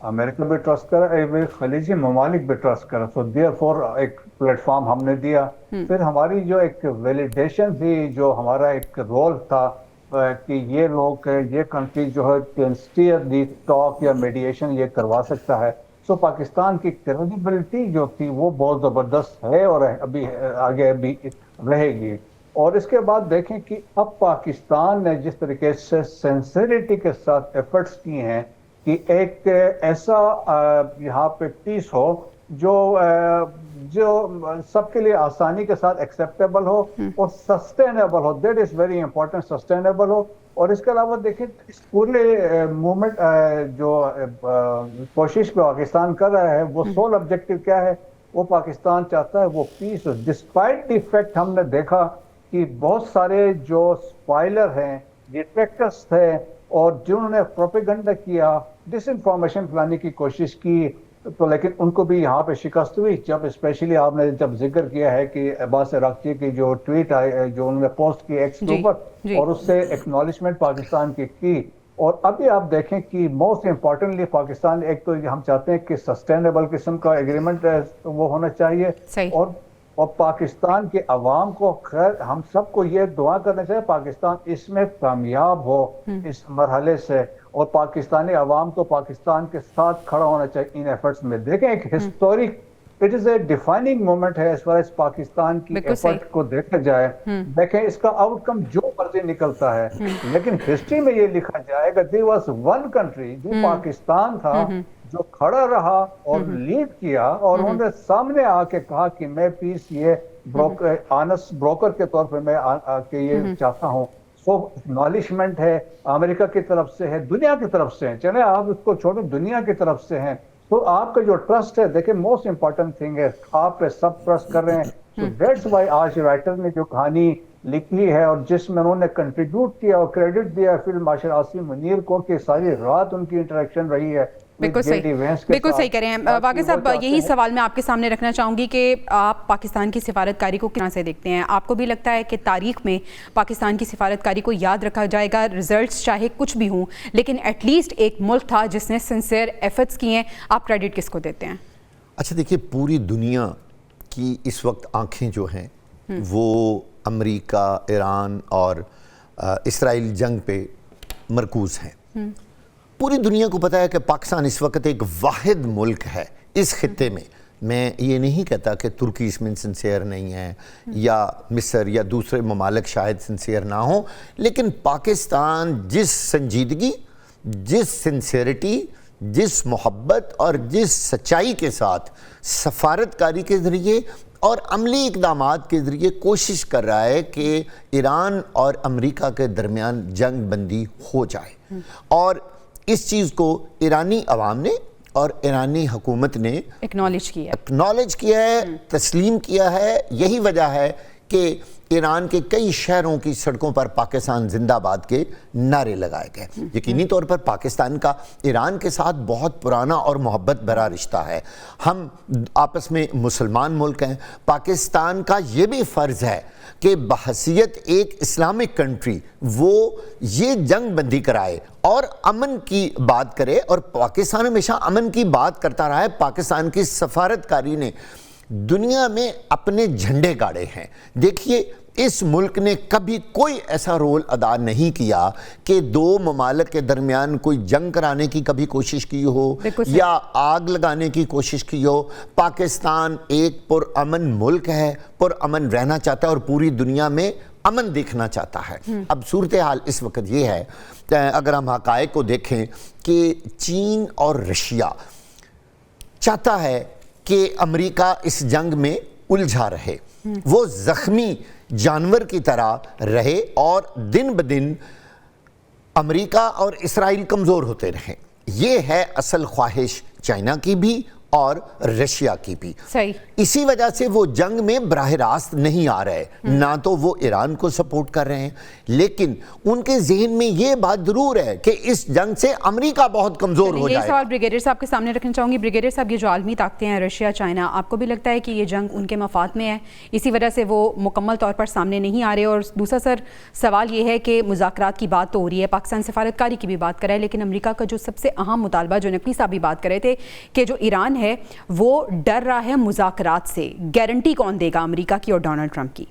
S2: امریکہ بھی ٹرسٹ کرا, خلیجی ممالک بھی ٹرسٹ کرا. سو دیئر فور ایک پلیٹ فارم ہم نے دیا. پھر ہماری جو ایک ویلیڈیشن تھی, جو ہمارا ایک رول تھا کہ یہ لوگ, یہ کنٹری جو ہے کین اسٹیئر دی ٹاک یا میڈیشن یہ کروا سکتا ہے. سو پاکستان کی کریڈیبلٹی جو تھی وہ بہت زبردست ہے اور ابھی آگے بھی رہے گی. اور اس کے بعد دیکھیں کہ اب پاکستان نے جس طریقے سے سینسیریٹی کے ساتھ ایفرٹس کیے ہیں کہ ایک ایسا یہاں پہ پیس ہو جو سب کے لیے آسانی کے ساتھ ایکسیپٹیبل ہو اور سسٹینیبل ہو. That is very important, sustainable ہو. اور اس کے علاوہ دیکھیں اس پورے موومنٹ جو کوشش پہ پاکستان کر رہا ہے وہ سول آبجیکٹو کیا ہے, وہ پاکستان چاہتا ہے وہ پیس. ڈسپائٹ دی فیکٹ ہم نے دیکھا کہ بہت سارے جو اسپائلر ہیں, ڈیٹریکٹرس تھے اور جنہوں نے پروپیگنڈا کیا, ڈس انفارمیشن پھیلانے کی کوشش کی, تو لیکن ان کو بھی یہاں پہ شکست ہوئی. جب اسپیشلی آپ نے جب ذکر کیا ہے کہ عباس عراقچی کی جو ٹویٹ آئے جو انہوں نے پوسٹ کی ایکس کے اوپر اور اس سے ایکنالجمنٹ پاکستان کی. اور ابھی آپ دیکھیں کہ موسٹ امپورٹنٹلی پاکستان ایک تو ہم چاہتے ہیں کہ سسٹینیبل قسم کا ایگریمنٹ وہ ہونا چاہیے اور پاکستان کے عوام کو خیر ہم سب کو یہ دعا کرنا چاہیے پاکستان اس میں کامیاب ہو اس مرحلے سے, اور پاکستانی عوام کو پاکستان کے ساتھ کھڑا ہونا چاہیے ان ایفرٹس میں. دیکھیں ایک historic, it is a defining moment ہے as far as پاکستان کی ایفرٹ کو دیکھا جائے. دیکھیں اس کا آؤٹ کم جو مرضی نکلتا ہے, لیکن ہسٹری میں یہ لکھا جائے گا there was one country جو پاکستان تھا جو کھڑا رہا اور لیڈ کیا, اور انہوں نے سامنے آ کے کہا کہ میں پیس یہ آنس بروکر کے طور پہ میں کہ یہ چاہتا ہوں. سو اکنالجمنٹ ہے امریکہ کی طرف سے ہے, دنیا کی طرف سے ہے, چلے آپ اس کو چھوڑیں, دنیا کی طرف سے ہیں. تو آپ کا جو ٹرسٹ ہے, دیکھیں موسٹ امپورٹنٹ تھنگ ہے, آپ پہ سب ٹرسٹ کر رہے ہیں. تو دیٹس وائی آج رائٹر نے جو کہانی لکھی ہے اور جس میں انہوں نے کنٹریبیوٹ کیا اور کریڈٹ دیا فیلڈ مارشل عاصم منیر کو کہ ساری رات ان کی انٹریکشن رہی ہے.
S1: بالکل صحیح کہہ رہے ہیں واقع صاحب. یہی سوال میں آپ کے سامنے رکھنا چاہوں گی کہ آپ پاکستان کی سفارتکاری کو کہاں سے دیکھتے ہیں؟ آپ کو بھی لگتا ہے کہ تاریخ میں پاکستان کی سفارتکاری کو یاد رکھا جائے گا, ریزلٹس چاہے کچھ بھی ہوں لیکن ایٹ لیسٹ ایک ملک تھا جس نے سنسیئر ایفرٹس کیے ہیں, آپ کریڈٹ کس کو دیتے ہیں؟
S3: اچھا دیکھیے, پوری دنیا کی اس وقت آنکھیں جو ہیں وہ امریکہ, ایران اور اسرائیل جنگ پہ مرکوز ہیں. پوری دنیا کو پتہ ہے کہ پاکستان اس وقت ایک واحد ملک ہے اس خطے میں. میں یہ نہیں کہتا کہ ترکی اس میں سنسیئر نہیں ہے یا مصر یا دوسرے ممالک شاید سنسیئر نہ ہوں, لیکن پاکستان جس سنجیدگی, جس سنسیئرٹی, جس محبت اور جس سچائی کے ساتھ سفارتکاری کے ذریعے اور عملی اقدامات کے ذریعے کوشش کر رہا ہے کہ ایران اور امریکہ کے درمیان جنگ بندی ہو جائے, اور اس چیز کو ایرانی عوام نے اور ایرانی حکومت نے اکنالج کیا ہے, تسلیم کیا ہے. یہی وجہ ہے کہ ایران کے کئی شہروں کی سڑکوں پر پاکستان زندہ باد کے نعرے لگائے گئے. یقینی طور پر پاکستان کا ایران کے ساتھ بہت پرانا اور محبت بھرا رشتہ ہے. ہم آپس میں مسلمان ملک ہیں. پاکستان کا یہ بھی فرض ہے کہ بحیثیت ایک اسلامک کنٹری وہ یہ جنگ بندی کرائے اور امن کی بات کرے, اور پاکستان ہمیشہ امن کی بات کرتا رہا ہے. پاکستان کی سفارتکاری نے دنیا میں اپنے جھنڈے گاڑے ہیں. دیکھیے, اس ملک نے کبھی کوئی ایسا رول ادا نہیں کیا کہ دو ممالک کے درمیان کوئی جنگ کرانے کی کبھی کوشش کی ہو یا آگ لگانے کی کوشش کی ہو. پاکستان ایک پرامن ملک ہے, پرامن رہنا چاہتا ہے اور پوری دنیا میں امن دیکھنا چاہتا ہے. اب صورتحال اس وقت یہ ہے, اگر ہم حقائق کو دیکھیں کہ چین اور رشیا چاہتا ہے کہ امریکہ اس جنگ میں الجھا رہے, وہ زخمی جانور کی طرح رہے اور دن بدن امریکہ اور اسرائیل کمزور ہوتے رہیں. یہ ہے اصل خواہش چائنا کی بھی اور رشیا کی بھی.
S1: صحیح.
S3: اسی وجہ سے وہ جنگ میں براہ راست نہیں آ رہے, نہ تو وہ ایران کو سپورٹ کر رہے ہیں, لیکن ان کے ذہن میں یہ بات ضرور ہے کہ اس جنگ سے امریکہ بہت کمزور ہو جائے.
S1: یہ سوال بریگیڈیئر صاحب کے سامنے رکھنا چاہوں گی. بریگیڈیئر صاحب, یہ جو عالمی طاقتیں ہیں رشیا, چائنا, آپ کو بھی لگتا ہے کہ یہ جنگ ان کے مفاد میں ہے, اسی وجہ سے وہ مکمل طور پر سامنے نہیں آ رہے؟ اور دوسرا سر سوال یہ ہے کہ مذاکرات کی بات تو ہو رہی ہے, پاکستان سفارتکاری کی بھی بات کر رہا ہے, لیکن امریکہ کا جو سب سے اہم مطالبہ, جو نقوی صاحب بھی بات کر رہے تھے کہ جو ایران ہے وہ ڈر رہا ہے مذاکرات سے, گارنٹی کون دے گا امریکہ کی اور ڈونلڈ ٹرمپ کی؟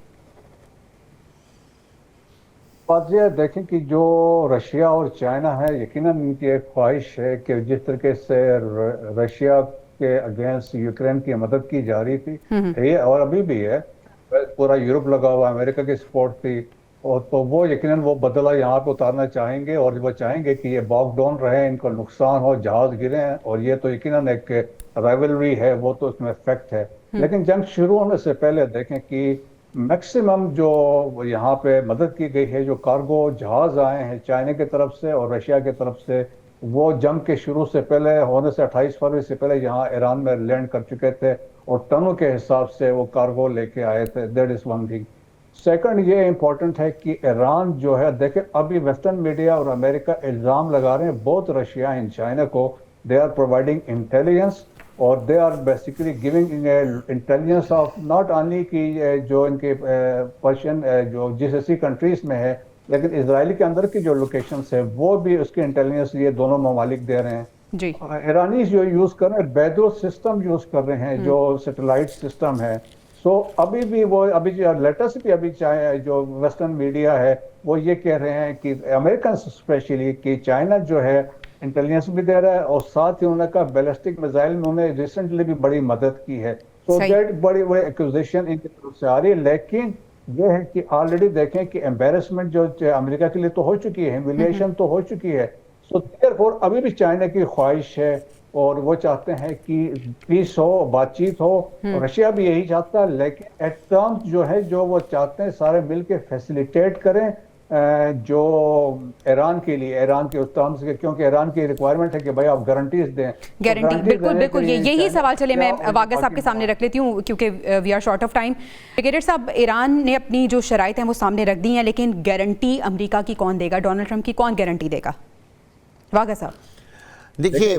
S2: بات یہ دیکھیں کہ جو رشیا اور چائنا ہے, یقیناً ان کی ایک خواہش ہے کہ جس طریقے سے رشیا کے اگینسٹ یوکرین کی مدد کی جا رہی تھی اور ابھی بھی ہے, پورا یورپ لگا ہوا, امریکہ کی سپورٹ تھی, اور تو وہ یقیناً وہ بدلہ یہاں پہ اتارنا چاہیں گے, اور وہ چاہیں گے کہ یہ باک ڈاؤن رہے, ان کو نقصان ہو, جہاز گرے ہیں, اور یہ تو یقیناً ایک رائیولری ہے, وہ تو اس میں فیکٹ ہے. لیکن جنگ شروع ہونے سے پہلے دیکھیں کہ میکسیمم جو یہاں پہ مدد کی گئی ہے, جو کارگو جہاز آئے ہیں چائنا کی طرف سے اور رشیا کی طرف سے, وہ جنگ کے شروع سے پہلے ہونے سے 28 فروری سے پہلے یہاں ایران میں لینڈ کر چکے تھے, اور ٹنوں کے حساب سے وہ کارگو لے کے آئے تھے. That is one thing. Second یہ امپورٹنٹ ہے کہ ایران جو ہے, دیکھیں ابھی ویسٹرن میڈیا اور امریکہ الزام لگا رہے ہیں بہت رشیا ان چائنا کو, دے آر پرووائڈنگ انٹیلیجنس, اور they are basically giving intelligence of not only کہ جو ان کے پرشین جو GCC کنٹریز میں ہے, لیکن اسرائیل کے اندر کی جو لوکیشنز ہے وہ بھی اس کی انٹیلیجنس یہ دونوں ممالک دے رہے ہیں.
S1: جی.
S2: ایرانیز جو یوز کر رہے ہیں بیدرو سسٹم یوز کر رہے ہیں, جو سیٹلائٹ سسٹم ہے. سو ابھی بھی وہ ابھی لیٹسٹ بھی ابھی جو ویسٹرن میڈیا ہے وہ یہ کہہ رہے ہیں کہ امریکنس اسپیشلی کہ چائنا جو ہے انٹیلیجنس بھی دے رہا ہے, اور ساتھ ہی انہوں نے کہا بیلسٹک میزائل میں انہوں نے ریسنٹلی بھی بڑی مدد کی ہے. سو دیٹ بڑی بڑی ایکوزیشن ان کی طرف سے آ رہی ہے. لیکن یہ ہے کہ آلریڈی دیکھیں کہ امبیرسمنٹ جو امریکہ کے لیے تو ہو چکی ہے, ہیوملیشن تو ہو چکی ہے. سو دیئرفور ابھی بھی چائنا کی خواہش ہے, اور وہ چاہتے ہیں کہ پیس ہو, بات چیت ہو, رشیا بھی یہی چاہتا ہے, لیکن ایٹ ٹرمز جو ہے جو وہ چاہتے ہیں سارے مل کے فیسیلیٹیٹ کریں جو ایران کے لیے, ایران کے اس ٹرمز کے, کیونکہ ایران کی ریکوائرمنٹ ہے کہ بھائی آپ گارنٹیز دیں.
S1: گارنٹی بالکل بالکل, یہی سوال چلے میں واگا صاحب کے سامنے رکھ لیتی ہوں کیونکہ we are short of time. Brigadier صاحب, ایران نے اپنی جو شرائط ہیں وہ سامنے رکھ دی ہیں, لیکن گارنٹی امریکہ کی کون دے گا, ڈونلڈ ٹرمپ کی کون گارنٹی دے گا؟ واگا صاحب.
S3: دیکھیے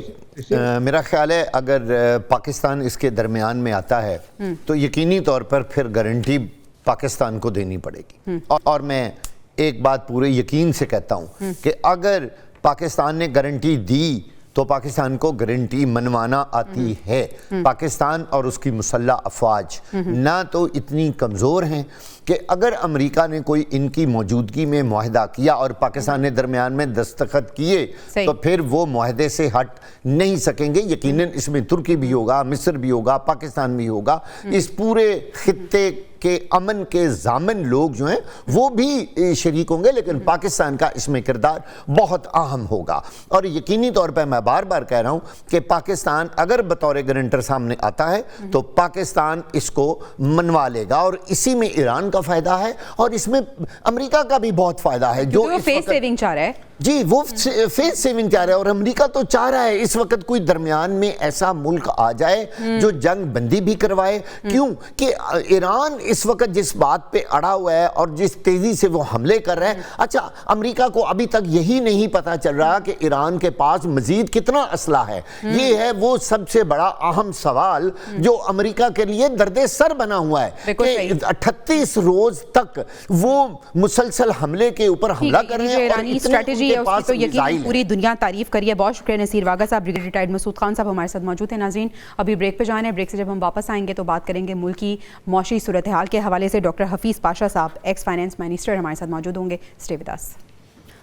S3: میرا خیال ہے اگر پاکستان اس کے درمیان میں آتا ہے تو یقینی طور پر پھر گارنٹی پاکستان کو دینی پڑے گی. اور میں ایک بات پورے یقین سے کہتا ہوں کہ اگر پاکستان نے گارنٹی دی تو پاکستان کو گارنٹی منوانا آتی ہے. پاکستان اور اس کی مسلح افواج نہ تو اتنی کمزور ہیں کہ اگر امریکہ نے کوئی ان کی موجودگی میں معاہدہ کیا اور پاکستان نے درمیان میں دستخط کیے تو پھر وہ معاہدے سے ہٹ نہیں سکیں گے. یقیناً اس میں ترکی بھی ہوگا, مصر بھی ہوگا, پاکستان بھی ہوگا. اس پورے خطے کے امن کے ضامن لوگ جو ہیں وہ بھی شریک ہوں گے, لیکن پاکستان کا اس میں کردار بہت اہم ہوگا. اور یقینی طور پہ میں بار بار کہہ رہا ہوں کہ پاکستان اگر بطور گارنٹر سامنے آتا ہے تو پاکستان اس کو منوا لے گا, اور اسی میں ایران کا فائدہ ہے اور اس میں امریکہ کا بھی بہت فائدہ ہے. جو
S1: فیس سیونگ چاہ رہا ہے,
S3: جی وہ فیس سیونگ چاہ رہا ہے, اور امریکہ تو چاہ رہا ہے اس وقت کوئی درمیان میں ایسا ملک آ جائے جو جنگ بندی بھی کروائے. کیوں کہ ایران اس وقت جس بات پہ اڑا ہوا ہے اور جس تیزی سے وہ حملے کر رہے ہیں, اچھا امریکہ کو ابھی تک یہی نہیں پتا چل رہا کہ ایران کے پاس مزید کتنا اسلحہ ہے. یہ ہے وہ سب سے بڑا اہم سوال جو امریکہ کے لیے درد سر بنا ہوا ہے کہ 38 روز تک وہ مسلسل حملے کے اوپر حملہ کر رہے ہیں, اور
S1: اسٹریٹجی ہے اس کی تو یقیناً پوری دنیا تعریف کریے. بہت شکریہ نصیر واگا صاحب. بریگیڈیئر ریٹائرڈ مسعود خان صاحب ہمارے ساتھ موجود ہیں. ناظرین ابھی بریک پہ جانا ہے, بریک سے جب ہم واپس آئیں گے تو بات کریں گے ملک کی معاشی صورتحال کے حوالے سے. ڈاکٹر حفیظ پاشا صاحب ایکس فائنانس منسٹر ہمارے ساتھ موجود ہوں گے. Stay with us.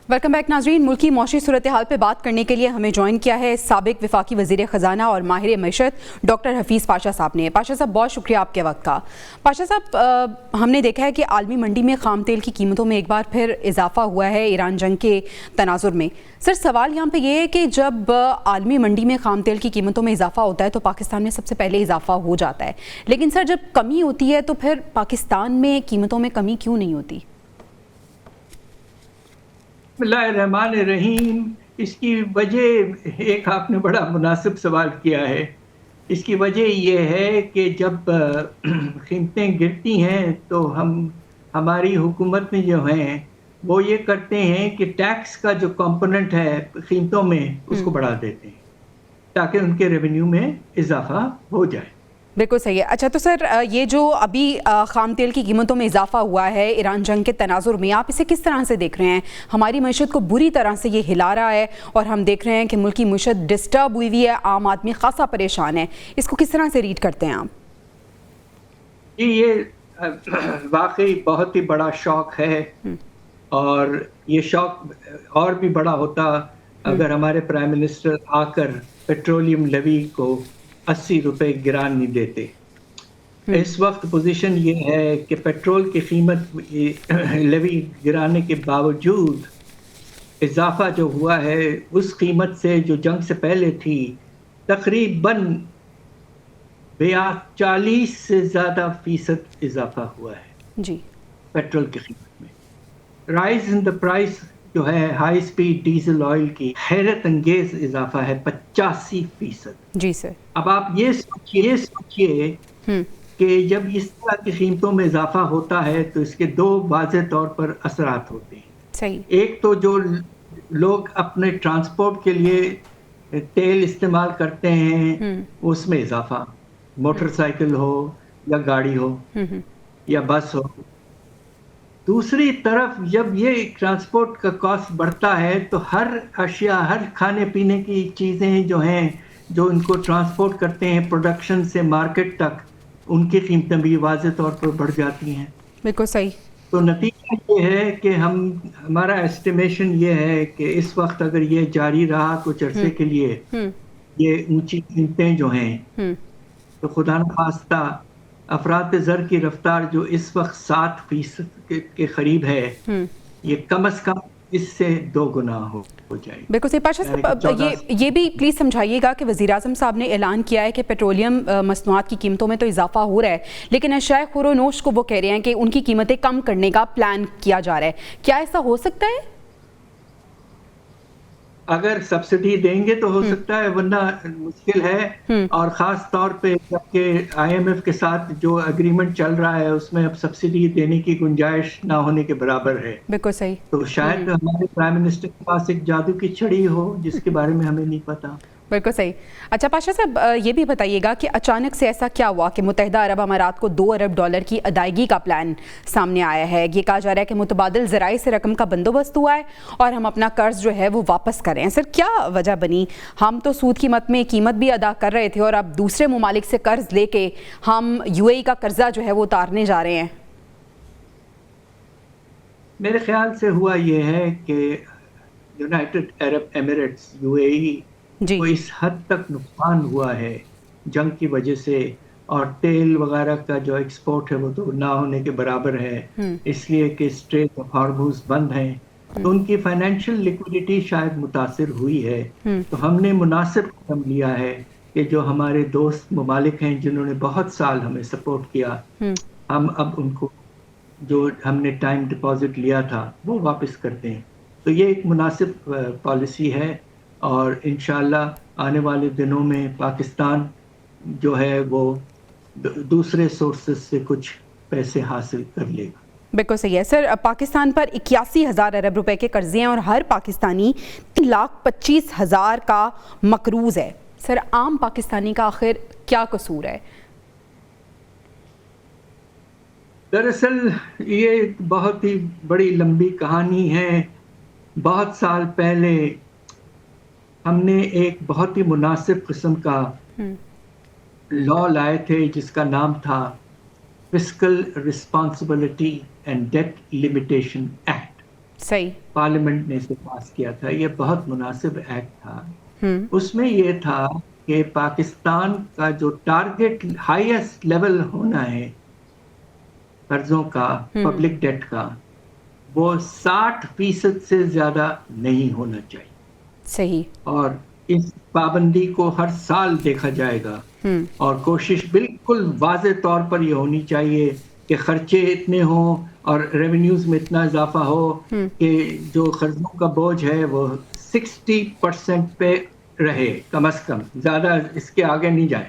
S1: Welcome back ناظرین. ملکی معاشی صورتحال پہ بات کرنے کے لیے ہمیں جوائن کیا ہے سابق وفاقی وزیر خزانہ اور ماہر معیشت ڈاکٹر حفیظ پاشا صاحب نے. پاشا صاحب بہت شکریہ آپ کے وقت کا. پاشا صاحب ہم نے دیکھا ہے کہ عالمی منڈی میں خام تیل کی قیمتوں میں ایک بار پھر اضافہ ہوا ہے ایران جنگ کے تناظر میں. سر سوال یہاں پہ یہ ہے کہ جب عالمی منڈی میں خام تیل کی قیمتوں میں اضافہ ہوتا ہے تو پاکستان میں سب سے پہلے اضافہ ہو جاتا ہے, لیکن سر جب کمی ہوتی ہے تو پھر پاکستان میں قیمتوں میں کمی کیوں نہیں ہوتی؟
S5: بسم اللہ الرحمن الرحیم. اس کی وجہ ایک آپ نے بڑا مناسب سوال کیا ہے اس کی وجہ یہ ہے کہ جب قیمتیں گرتی ہیں تو ہماری حکومت میں جو ہیں وہ یہ کرتے ہیں کہ ٹیکس کا جو کمپوننٹ ہے قیمتوں میں اس کو بڑھا دیتے ہیں تاکہ ان کے ریونیو میں اضافہ ہو جائے.
S1: بالکل صحیح ہے. اچھا تو سر یہ جو ابھی خام تیل کی قیمتوں میں اضافہ ہوا ہے ایران جنگ کے تناظر میں، آپ اسے کس طرح سے دیکھ رہے ہیں؟ ہماری معیشت کو بری طرح سے یہ ہلا رہا ہے اور ہم دیکھ رہے ہیں کہ ملکی معیشت ڈسٹرب ہوئی ہے، عام آدمی خاصا پریشان ہے. اس کو کس طرح سے ریڈ کرتے ہیں آپ؟
S5: جی یہ واقعی بہت ہی بڑا شوق ہے، اور یہ شوق اور بھی بڑا ہوتا اگر ہمارے پرائم منسٹر آ کر پیٹرولیم لیوی کو 80 روپے گران نہیں دیتے. اس وقت پوزیشن یہ ہے کہ پیٹرول کی قیمت لیوی گرانے کے باوجود اضافہ جو ہوا ہے اس قیمت سے جو جنگ سے پہلے تھی تقریباً 40 سے زیادہ فیصد اضافہ ہوا ہے
S1: جی
S5: پیٹرول کی قیمت میں. رائز ان دا پرائس جو ہے ہائی سپیڈ ڈیزل آئل کی حیرت انگیز اضافہ ہے 85%.
S1: جی سر.
S5: اب آپ یہ سوچئے کہ جب اس طرح کی قیمتوں میں اضافہ ہوتا ہے تو اس کے دو واضح طور پر اثرات ہوتے ہیں.
S1: صحیح.
S5: ایک تو جو لوگ اپنے ٹرانسپورٹ کے لیے تیل استعمال کرتے ہیں اس میں اضافہ، موٹر سائیکل ہو یا گاڑی ہو یا بس ہو. دوسری طرف جب یہ ٹرانسپورٹ کا کاسٹ بڑھتا ہے تو ہر اشیاء، ہر کھانے پینے کی چیزیں جو ہیں جو ان کو ٹرانسپورٹ کرتے ہیں پروڈکشن سے مارکیٹ تک، ان کی قیمتیں بھی واضح طور پر بڑھ جاتی ہیں.
S1: بالکل صحیح.
S5: تو نتیجہ یہ ہے کہ ہمارا ایسٹیمیشن یہ ہے کہ اس وقت اگر یہ جاری رہا کچھ عرصے کے لیے یہ اونچی قیمتیں جو ہیں تو خدا نخواستہ افراط زر کی رفتار جو اس وقت 7% کے قریب ہے یہ کم از کم اس سے 2 گنا ہو جائے.
S1: بالکل صحیح. پاشا صاحب یہ بھی پلیز سمجھائیے گا کہ وزیر اعظم صاحب نے اعلان کیا ہے کہ پیٹرولیم مصنوعات کی قیمتوں میں تو اضافہ ہو رہا ہے لیکن اشیاء خور و نوش کو وہ کہہ رہے ہیں کہ ان کی قیمتیں کم کرنے کا پلان کیا جا رہا ہے. کیا ایسا ہو سکتا ہے؟
S5: اگر سبسڈی دیں گے تو ہو سکتا ہے، ورنہ مشکل ہے. اور خاص طور پہ جبکہ IMF کے ساتھ جو اگریمنٹ چل رہا ہے اس میں اب سبسڈی دینے کی گنجائش نہ ہونے کے برابر ہے.
S1: بالکل صحیح.
S5: تو شاید ہمارے پرائم منسٹر کے پاس ایک جادو کی چھڑی ہو جس کے بارے میں ہمیں نہیں پتا.
S1: بالکل صحیح. اچھا پاشا صاحب یہ بھی بتائیے گا کہ اچانک سے ایسا کیا ہوا کہ متحدہ عرب امارات کو $2 ارب کی ادائیگی کا پلان سامنے آیا ہے؟ یہ کہا جا رہا ہے کہ متبادل ذرائع سے رقم کا بندوبست ہوا ہے اور ہم اپنا قرض جو ہے وہ واپس کر رہے ہیں. سر کیا وجہ بنی؟ ہم تو سود کی مت میں قیمت بھی ادا کر رہے تھے اور اب دوسرے ممالک سے قرض لے کے ہم UAE کا قرضہ جو ہے وہ اتارنے جا رہے ہیں.
S5: میرے خیال سے ہوا یہ ہے کہ یونائٹڈ عرب ایمریٹس UAE
S1: جی
S5: کو اس حد تک نقصان ہوا ہے جنگ کی وجہ سے، اور تیل وغیرہ کا جو ایکسپورٹ ہے وہ تو نہ ہونے کے برابر ہے اس لیے کہ اسٹریٹ آف ہارموز بند ہیں، تو ان کی فائنینشیل لیکوڈیٹی شاید متاثر ہوئی ہے. تو ہم نے مناسب قدم لیا ہے کہ جو ہمارے دوست ممالک ہیں جنہوں نے بہت سال ہمیں سپورٹ کیا، ہم اب ان کو جو ہم نے ٹائم ڈپازٹ لیا تھا وہ واپس کرتے ہیں. تو یہ ایک مناسب پالیسی ہے اور انشاءاللہ آنے والے دنوں میں پاکستان جو ہے وہ دوسرے سورسز سے کچھ پیسے حاصل کر لے گا.
S1: بالکل صحیح ہے. سر پاکستان پر 81,000 ارب روپے کے قرضے ہیں اور ہر پاکستانی 3,25,000 کا مقروض ہے. سر عام پاکستانی کا آخر کیا قصور ہے؟
S5: دراصل یہ بہت ہی بڑی لمبی کہانی ہے. بہت سال پہلے ہم نے ایک بہت ہی مناسب قسم کا لا لائے تھے جس کا نام تھا fiscal responsibility and debt limitation act.
S1: صحیح.
S5: پارلیمنٹ نے اسے پاس کیا تھا. یہ بہت مناسب ایکٹ تھا. اس میں یہ تھا کہ پاکستان کا جو ٹارگٹ ہائیسٹ لیول ہونا ہے قرضوں کا، پبلک ڈیٹ کا، وہ 60% سے زیادہ نہیں ہونا چاہیے.
S1: صحیح.
S5: اور اس پابندی کو ہر سال دیکھا جائے گا اور کوشش بالکل واضح طور پر یہ ہونی چاہیے کہ خرچے اتنے ہوں اور ریونیوز میں اتنا اضافہ ہو کہ جو قرضوں کا بوجھ ہے وہ 60% پہ رہے کم از کم، زیادہ اس کے آگے نہیں جائے.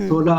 S5: $16